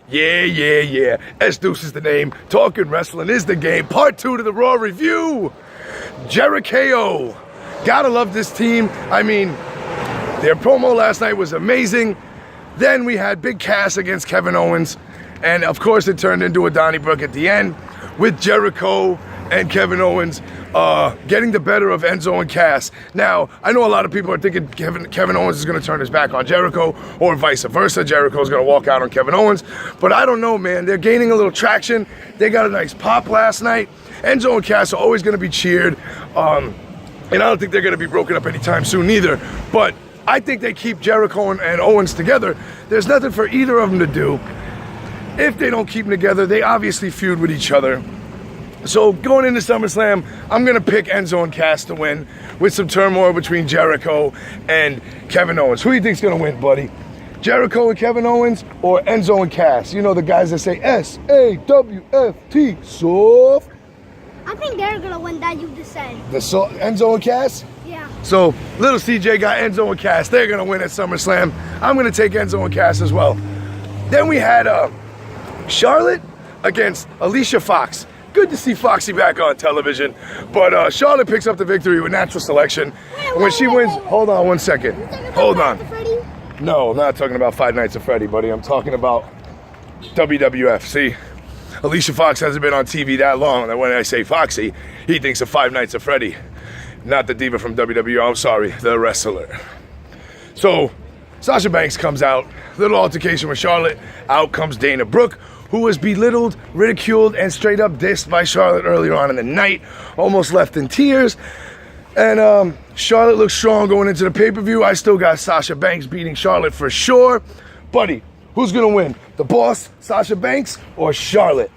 Yeah. S-Deuce is the name. Talking Wrestling is the game. Part 2 to the Raw review. Jericho. Gotta love this team. I mean, their promo last night was amazing. Then we had Big Cass against Kevin Owens. And of course it turned into a Donnybrook at the end with Jericho and Kevin Owens getting the better of Enzo and Cass. Now, I know a lot of people are thinking Kevin Owens is going to turn his back on Jericho, or vice versa. Jericho's going to walk out on Kevin Owens. But I don't know, man. They're gaining a little traction. They got a nice pop last night. Enzo and Cass are always going to be cheered. And I don't think they're going to be broken up anytime soon either. But I think they keep Jericho and Owens together. There's nothing for either of them to do. If they don't keep them together, they obviously feud with each other. So going into SummerSlam, I'm going to pick Enzo and Cass to win with some turmoil between Jericho and Kevin Owens. Who do you think's going to win, buddy? Jericho and Kevin Owens or Enzo and Cass? You know the guys that say S-A-W-F-T, soft. I think they're going to win that you just said. Enzo and Cass? Yeah. So little CJ got Enzo and Cass. They're going to win at SummerSlam. I'm going to take Enzo and Cass as well. Then we had Charlotte against Alicia Fox. Good to see Foxy back on television. But Charlotte picks up the victory with natural selection. When she wins, hold on one second. Hold on. No, I'm not talking about Five Nights at Freddy, buddy. I'm talking about WWF. See, Alicia Fox hasn't been on TV that long that when I say Foxy, he thinks of Five Nights at Freddy. Not the diva from WWF, I'm sorry, the wrestler. So, Sasha Banks comes out. Little altercation with Charlotte. Out comes Dana Brooke, who was belittled, ridiculed, and straight up dissed by Charlotte earlier on in the night. Almost left in tears. And Charlotte looks strong going into the pay-per-view. I still got Sasha Banks beating Charlotte for sure. Buddy, who's going to win? The Boss, Sasha Banks, or Charlotte?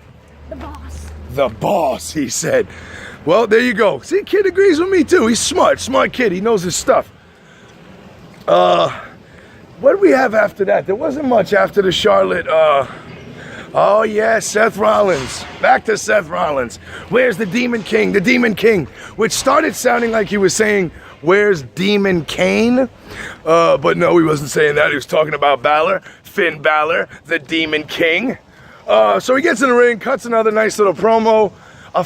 The Boss. The Boss, he said. Well, there you go. See, kid agrees with me too. He's smart kid. He knows his stuff. What do we have after that? There wasn't much after the Charlotte, oh yeah, Seth Rollins. Back to Seth Rollins. Where's the Demon King? The Demon King. Which started sounding like he was saying, where's Demon Kane? But no, he wasn't saying that. He was talking about Balor. Finn Balor, the Demon King. So he gets in the ring, cuts another nice little promo. A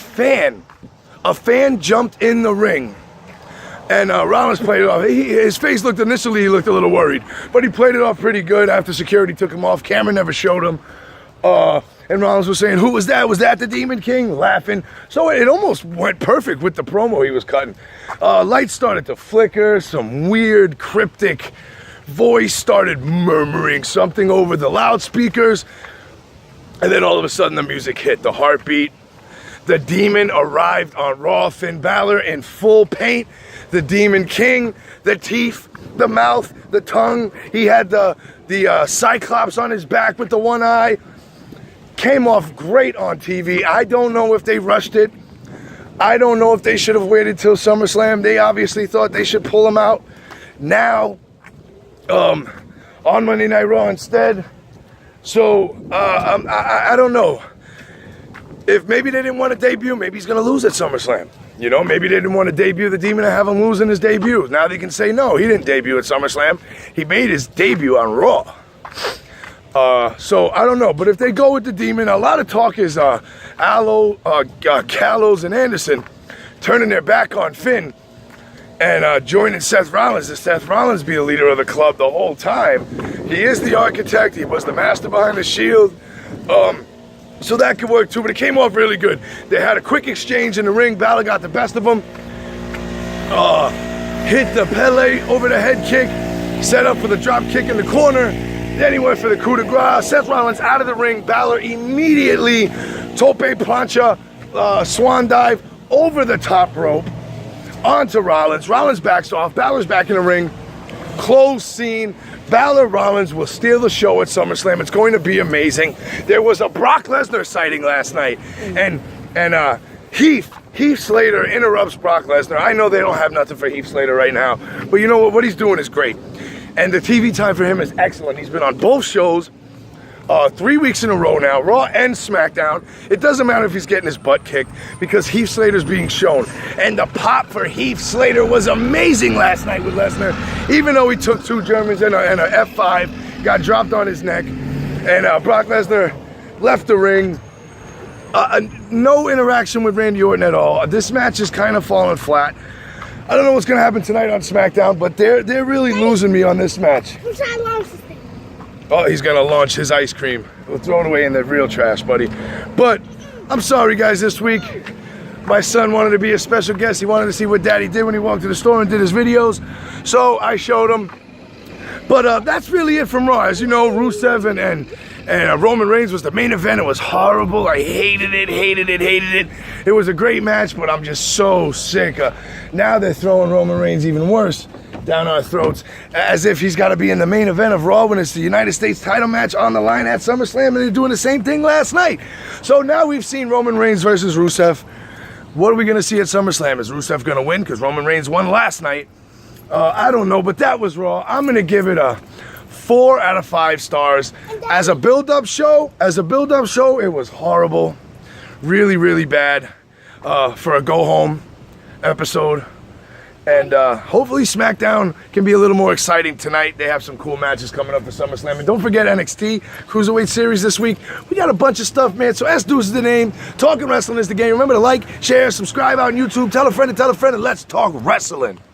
fan jumped in the ring. And Rollins played it off. His face looked, initially he looked a little worried. But he played it off pretty good after security took him off. Camera never showed him. And Rollins was saying, who was that? Was that the Demon King? Laughing. So it almost went perfect with the promo he was cutting. Lights started to flicker. Some weird, cryptic voice started murmuring something over the loudspeakers. And then all of a sudden the music hit. The heartbeat. The Demon arrived on Raw. Finn Balor in full paint. The Demon King. The teeth. The mouth. The tongue. He had the Cyclops on his back with the one eye. Came off great on TV. I don't know if they rushed it. I don't know if they should have waited till SummerSlam. They obviously thought they should pull him out now on Monday Night Raw instead. So I don't know. If maybe they didn't want to debut, maybe he's going to lose at SummerSlam. You know, maybe they didn't want to debut the Demon and have him lose in his debut. Now they can say, no, he didn't debut at SummerSlam. He made his debut on Raw. So I don't know, but if they go with the Demon, a lot of talk is Gallows and Anderson turning their back on Finn and joining Seth Rollins. And Seth Rollins be the leader of the club the whole time. He is the architect. He was the master behind the Shield. So that could work too, but it came off really good. They had a quick exchange in the ring. Balor got the best of him. Hit the Pele over the head kick. Set up for the drop kick in the corner. Then he went for the coup de grace. Seth Rollins out of the ring. Balor immediately tope plancha, swan dive over the top rope onto Rollins. Rollins backs off. Balor's back in the ring. Close scene. Balor Rollins will steal the show at SummerSlam. It's going to be amazing. There was a Brock Lesnar sighting last night, and Heath Slater interrupts Brock Lesnar. I know they don't have nothing for Heath Slater right now, but you know what? What he's doing is great. And the TV time for him is excellent. He's been on both shows 3 weeks in a row now, Raw and SmackDown. It doesn't matter if he's getting his butt kicked because Heath Slater's being shown. And the pop for Heath Slater was amazing last night with Lesnar. Even though he took two Germans and a F5, got dropped on his neck. And Brock Lesnar left the ring. No interaction with Randy Orton at all. This match is kind of falling flat. I don't know what's going to happen tonight on SmackDown, but they're really losing me on this match. I'm trying to launch this thing. Oh, he's going to launch his ice cream. We'll throw it away in the real trash, buddy. But I'm sorry, guys, this week my son wanted to be a special guest. He wanted to see what Daddy did when he walked to the store and did his videos. So I showed him. But that's really it from Raw. As you know, Rusev and Roman Reigns was the main event. It was horrible. I hated it. It was a great match, but I'm just so sick. Now they're throwing Roman Reigns even worse down our throats, as if he's got to be in the main event of Raw when it's the United States title match on the line at SummerSlam, and they're doing the same thing last night. So now we've seen Roman Reigns versus Rusev. What are we going to see at SummerSlam? Is Rusev going to win? Because Roman Reigns won last night. I don't know, but that was Raw. I'm going to give it a 4 out of 5 stars. As a build-up show, it was horrible. Really bad for a go-home episode. And hopefully SmackDown can be a little more exciting tonight. They have some cool matches coming up for SummerSlam. And don't forget NXT Cruiserweight Series this week. We got a bunch of stuff, man. So S-Deuce is the name. Talking Wrestling is the game. Remember to like, share, subscribe out on YouTube. Tell a friend, and let's talk wrestling.